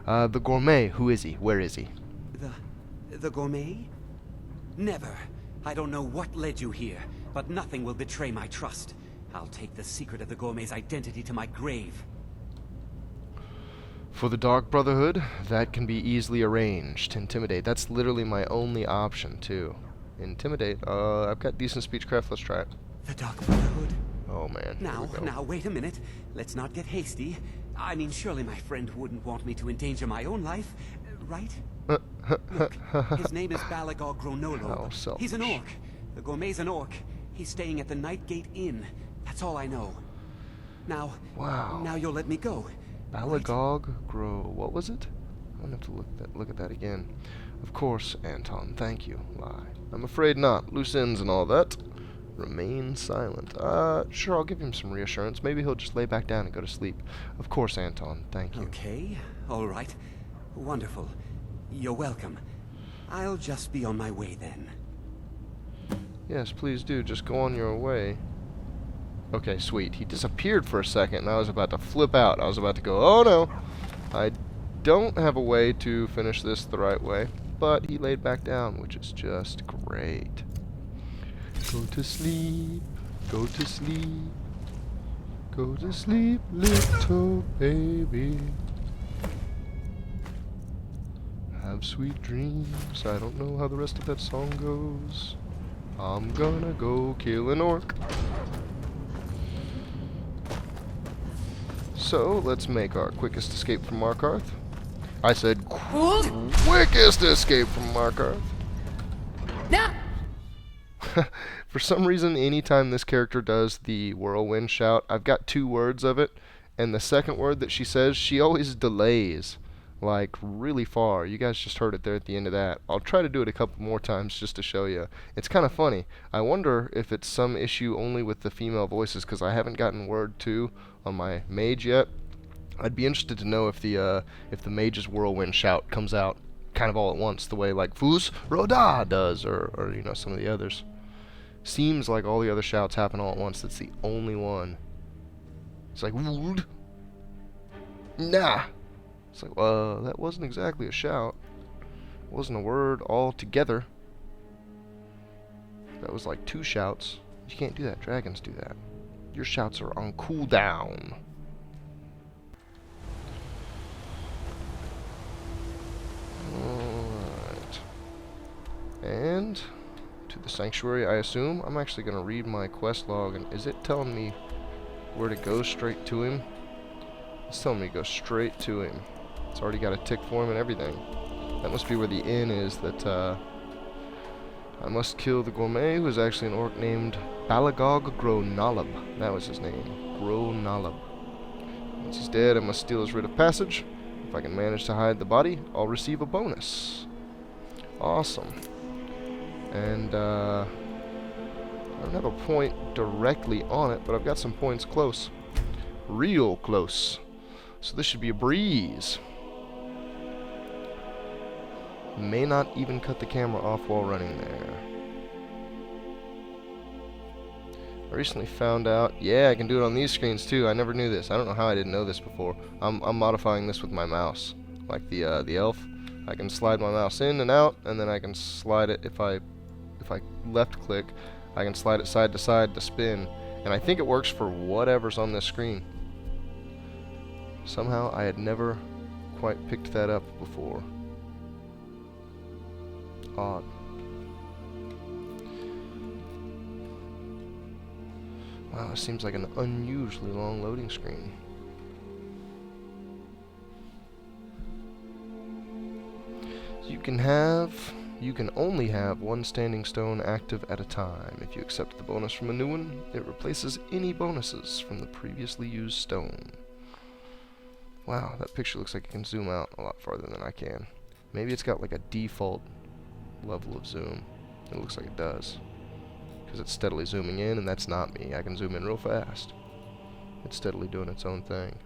The Gourmet, who is he? Where is he? The Gourmet? Never. I don't know what led you here, but nothing will betray my trust. I'll take the secret of the Gourmet's identity to my grave. For the Dark Brotherhood, that can be easily arranged. Intimidate. That's literally my only option, too. Intimidate. I've got decent speechcraft. Let's try it. The Dark Brotherhood? Oh, man. Now, wait a minute. Let's not get hasty. I mean, surely my friend wouldn't want me to endanger my own life, right? Look, his name is Balagog How selfish. He's an orc. The Gourmet's an orc. He's staying at the Nightgate Inn. That's all I know. Now, wow. Now you'll let me go. Balagog grow. What was it? I'm gonna have to look at that again. Of course, Anton. Thank you. Lie. I'm afraid not. Loose ends and all that. Remain silent. Sure, I'll give him some reassurance. Maybe he'll just lay back down and go to sleep. Of course, Anton. Thank you. Okay. All right. Wonderful. You're welcome. I'll just be on my way then. Yes, please do. Just go on your way. Okay, sweet. He disappeared for a second, and I was about to flip out. I was about to go, oh no! I don't have a way to finish this the right way, but he laid back down, which is just great. Go to sleep, go to sleep, go to sleep, little baby. Have sweet dreams. I don't know how the rest of that song goes. I'm gonna go kill an orc. So, let's make our quickest escape from Markarth. I said quickest escape from Markarth. No! For some reason, anytime this character does the whirlwind shout, I've got 2 words of it, and the second word that she says, she always delays, like, really far. You guys just heard it there at the end of that. I'll try to do it a couple more times just to show you. It's kind of funny. I wonder if it's some issue only with the female voices, because I haven't gotten word 2 on my mage yet. I'd be interested to know if the mage's whirlwind shout comes out kind of all at once, the way like Fus Roda does, or you know, some of the others. Seems like all the other shouts happen all at once. That's the only one. It's like wood. Nah. It's like, that wasn't exactly a shout. It wasn't a word altogether. That was like 2 shouts. You can't do that. Dragons do that. Your shouts are on cooldown. Alright. And to the sanctuary, I assume. I'm actually going to read my quest log, and is it telling me where to go straight to him? It's telling me to go straight to him. It's already got a tick for him and everything. That must be where the inn is that I must kill the Gourmet, who is actually an orc named Balagog Gronalab. That was his name. Gronalab. Once he's dead, I must steal his writ of passage. If I can manage to hide the body, I'll receive a bonus. Awesome. And I don't have a point directly on it, but I've got some points close. Real close. So this should be a breeze. May not even cut the camera off while running there. I recently found out, yeah, I can do it on these screens too. I never knew this. I don't know how I didn't know this before. I'm modifying this with my mouse, like the elf. I can slide my mouse in and out, and then I can slide it if I left click. I can slide it side to side to spin, and I think it works for whatever's on this screen. Somehow I had never quite picked that up before. Odd. Wow, it seems like an unusually long loading screen. You can only have 1 standing stone active at a time. If you accept the bonus from a new one, it replaces any bonuses from the previously used stone. Wow, that picture looks like it can zoom out a lot farther than I can. Maybe it's got like a default level of zoom. It looks like it does. Because it's steadily zooming in, and that's not me. I can zoom in real fast. It's steadily doing its own thing.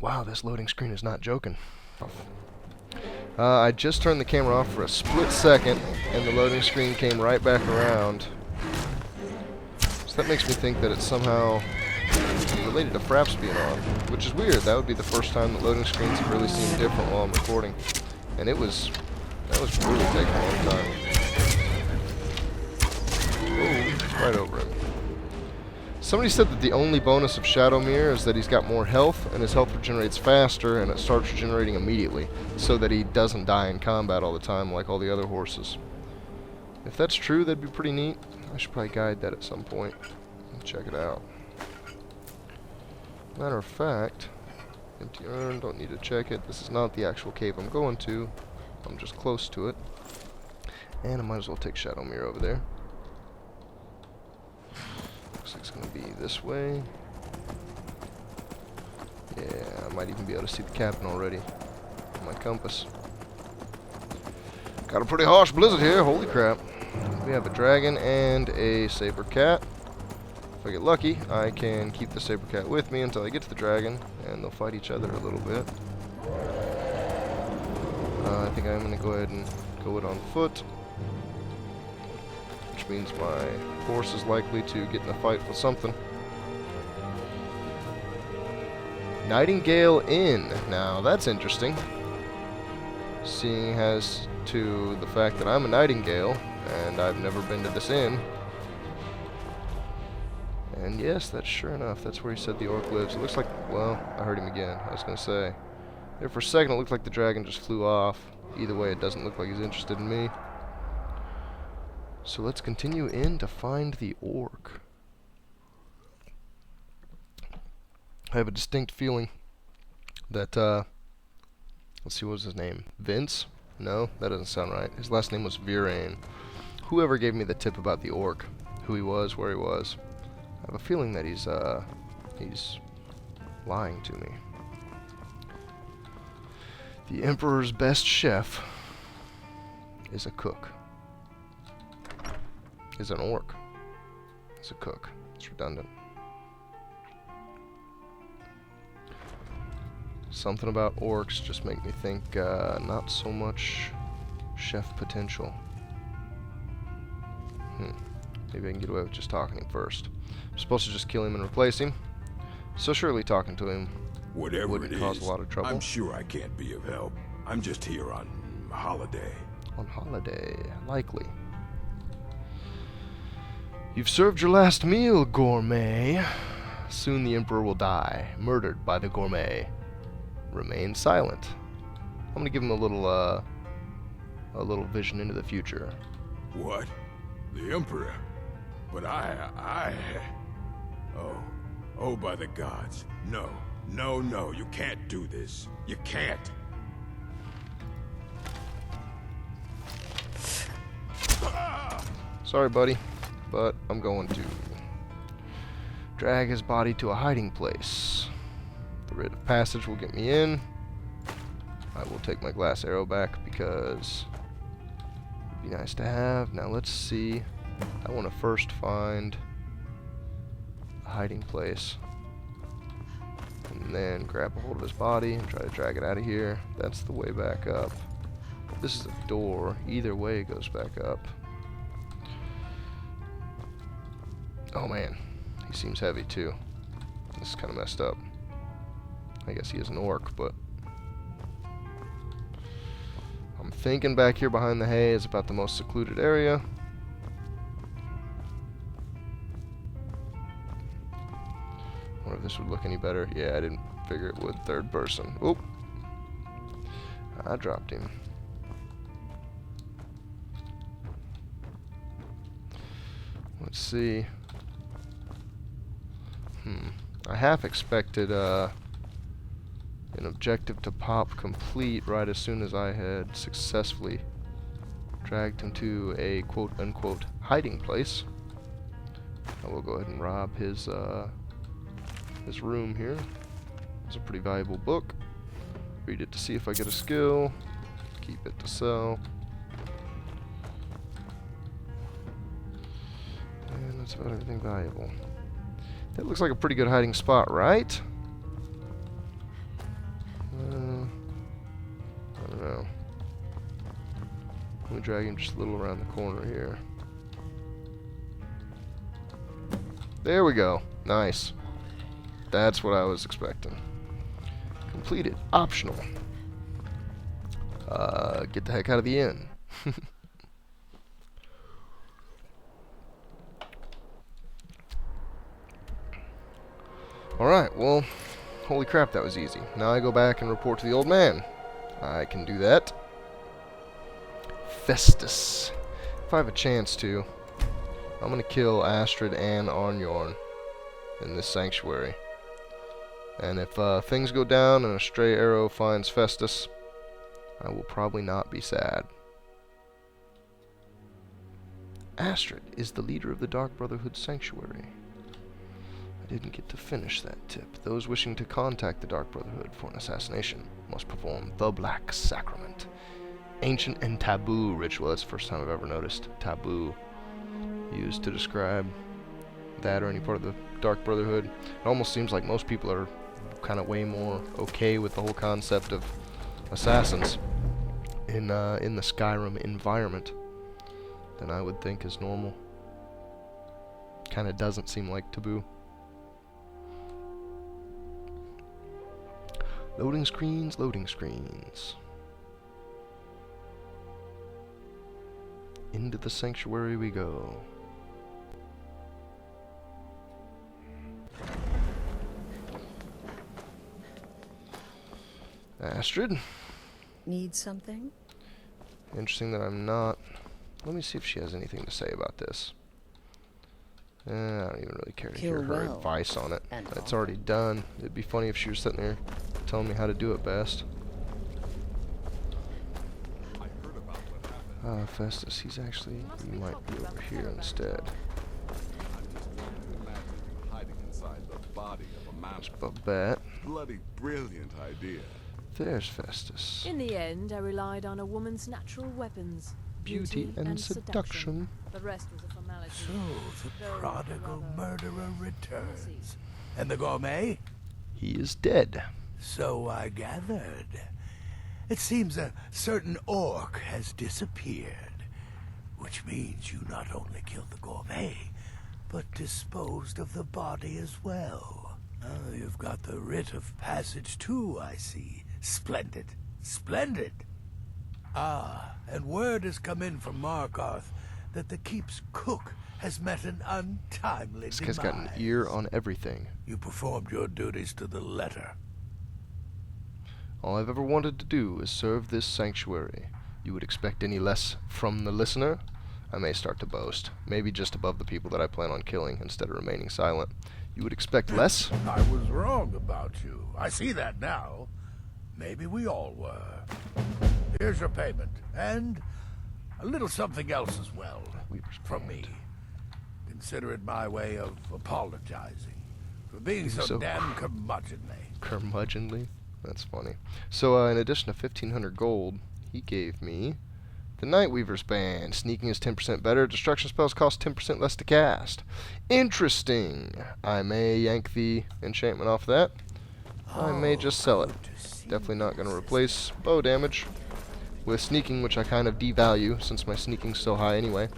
Wow, this loading screen is not joking. I just turned the camera off for a split second, and the loading screen came right back around. So So that makes me think that it's somehow related to fraps being on, which is weird. That would be the first time that loading screens have really seemed different while I'm recording. And that was really taking a long time. Oh, right over him. Somebody said that the only bonus of Shadow Mirror is that he's got more health, and his health regenerates faster, and it starts regenerating immediately, so that he doesn't die in combat all the time like all the other horses. If that's true, that'd be pretty neat. I should probably guide that at some point and check it out. Matter of fact, empty urn, don't need to check it. This is not the actual cave I'm going to. I'm just close to it. And I might as well take Shadow Mirror over there. Looks like it's going to be this way. Yeah, I might even be able to see the cabin already on my compass. Got a pretty harsh blizzard here, holy crap. We have a dragon and a saber cat. If I get lucky, I can keep the saber cat with me until I get to the dragon, and they'll fight each other a little bit. I think I'm going to go ahead and go it on foot, which means my horse is likely to get in a fight with something. Nightingate Inn. Now, that's interesting. Seeing as to the fact that I'm a nightingale, and I've never been to this inn. And yes, that's sure enough. That's where he said the orc lives. It looks like, well, I heard him again. I was going to say. There for a second, it looked like the dragon just flew off. Either way, it doesn't look like he's interested in me. So let's continue in to find the orc. I have a distinct feeling that, let's see, what was his name? Vince? No, that doesn't sound right. His last name was Virane. Whoever gave me the tip about the orc, who he was, where he was, I have a feeling that he's lying to me. The Emperor's best chef is a cook. Is an orc. It's a cook. It's redundant. Something about orcs just make me think not so much chef potential. Maybe I can get away with just talking to him first. I'm supposed to just kill him and replace him. So surely talking to him wouldn't cause a lot of trouble. I'm sure I can't be of help. I'm just here on holiday. On holiday, likely. You've served your last meal, Gourmet. Soon the Emperor will die, murdered by the Gourmet. Remain silent. I'm gonna give him a little vision into the future. What? The Emperor? But Oh, by the gods. No, you can't do this. You can't. Sorry, buddy, but I'm going to drag his body to a hiding place. The rite of passage will get me in. I will take my glass arrow back because it'd be nice to have. Now let's see. I want to first find a hiding place and then grab a hold of his body and try to drag it out of here. That's the way back up. This is a door. Either way it goes back up. Oh man, he seems heavy too. This is kind of messed up. I guess he is an orc, but I'm thinking back here behind the hay is about the most secluded area. Wonder if this would look any better. Yeah, I didn't figure it would. Third person. Oop. I dropped him. Let's see. I half expected an objective to pop complete right as soon as I had successfully dragged him to a quote-unquote hiding place. I will go ahead and rob his room here. It's a pretty valuable book. Read it to see if I get a skill. Keep it to sell. And that's about everything valuable. That looks like a pretty good hiding spot, right? I don't know. Let me drag him just a little around the corner here. There we go. Nice. That's what I was expecting. Completed. Optional. Get the heck out of the inn. Alright, well, holy crap, that was easy. Now I go back and report to the old man. I can do that. Festus. If I have a chance to, I'm gonna kill Astrid and Arnjorn in this sanctuary. And if things go down and a stray arrow finds Festus, I will probably not be sad. Astrid is the leader of the Dark Brotherhood Sanctuary. I didn't get to finish that tip. Those wishing to contact the Dark Brotherhood for an assassination must perform the Black Sacrament. Ancient and taboo ritual. That's the first time I've ever noticed taboo used to describe that or any part of the Dark Brotherhood. It almost seems like most people are kind of way more okay with the whole concept of assassins in the Skyrim environment than I would think is normal. Kind of doesn't seem like taboo. Loading screens, loading screens. Into the sanctuary we go. Astrid? Need something? Interesting that I'm not. Let me see if she has anything to say about this. I don't even really care to hear her advice on it. It's already done. It'd be funny if she was sitting there telling me how to do it best. Festus, he might be over here instead. There's Babette. Bloody brilliant idea. There's Festus. In the end, I relied on a woman's natural weapons. Beauty and seduction. The rest was a formality. So, the prodigal murderer returns. And the gourmet? He is dead. So I gathered. It seems a certain orc has disappeared, which means you not only killed the gourmet, but disposed of the body as well. Oh, you've got the writ of passage too, I see. Splendid. Splendid. Ah, and word has come in from Markarth that the keep's cook has met an untimely This guy's got an ear on everything. You performed your duties to the letter. All I've ever wanted to do is serve this sanctuary. You would expect any less from the listener? I may start to boast. Maybe just above the people that I plan on killing instead of remaining silent. You would expect less? I was wrong about you. I see that now. Maybe we all were. Here's your payment. And a little something else as well. From me. Consider it my way of apologizing for being so damn curmudgeonly. Curmudgeonly? That's funny. So, in addition to 1,500 gold, he gave me the Nightweaver's Band. Sneaking is 10% better. Destruction spells cost 10% less to cast. Interesting. I may yank the enchantment off that. I may just sell it. Definitely not going to replace bow damage with sneaking, which I kind of devalue since my sneaking's so high anyway.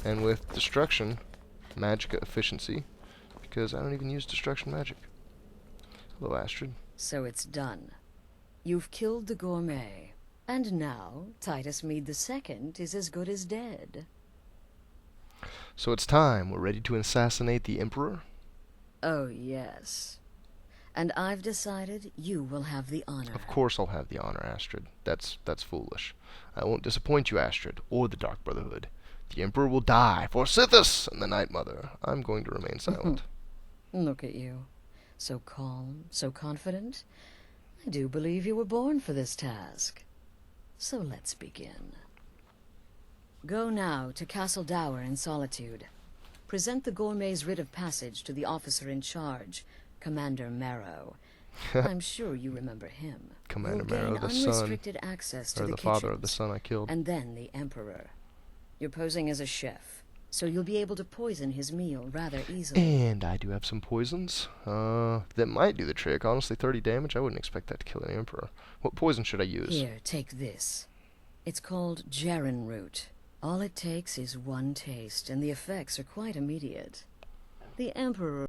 And with destruction, magic efficiency, because I don't even use destruction magic. Hello, Astrid. So it's done. You've killed the gourmet. And now, Titus Mead II is as good as dead. So it's time. We're ready to assassinate the Emperor? Oh, yes. And I've decided you will have the honor. Of course I'll have the honor, Astrid. That's foolish. I won't disappoint you, Astrid, or the Dark Brotherhood. The Emperor will die for Sithis and the Night Mother. I'm going to remain silent. Look at you. So calm, so confident. I do believe you were born for this task. So let's begin. Go now to Castle Dower in Solitude. Present the gourmet's writ of passage to the officer in charge, Commander Marrow. I'm sure you remember him. Commander You'll Marrow, gain the son, unrestricted access to or the father of the son I killed. And then the Emperor. You're posing as a chef, so you'll be able to poison his meal rather easily. And I do have some poisons. That might do the trick. Honestly, 30 damage, I wouldn't expect that to kill an Emperor. What poison should I use? Here, take this. It's called Jaren root. All it takes is one taste, and the effects are quite immediate. The Emperor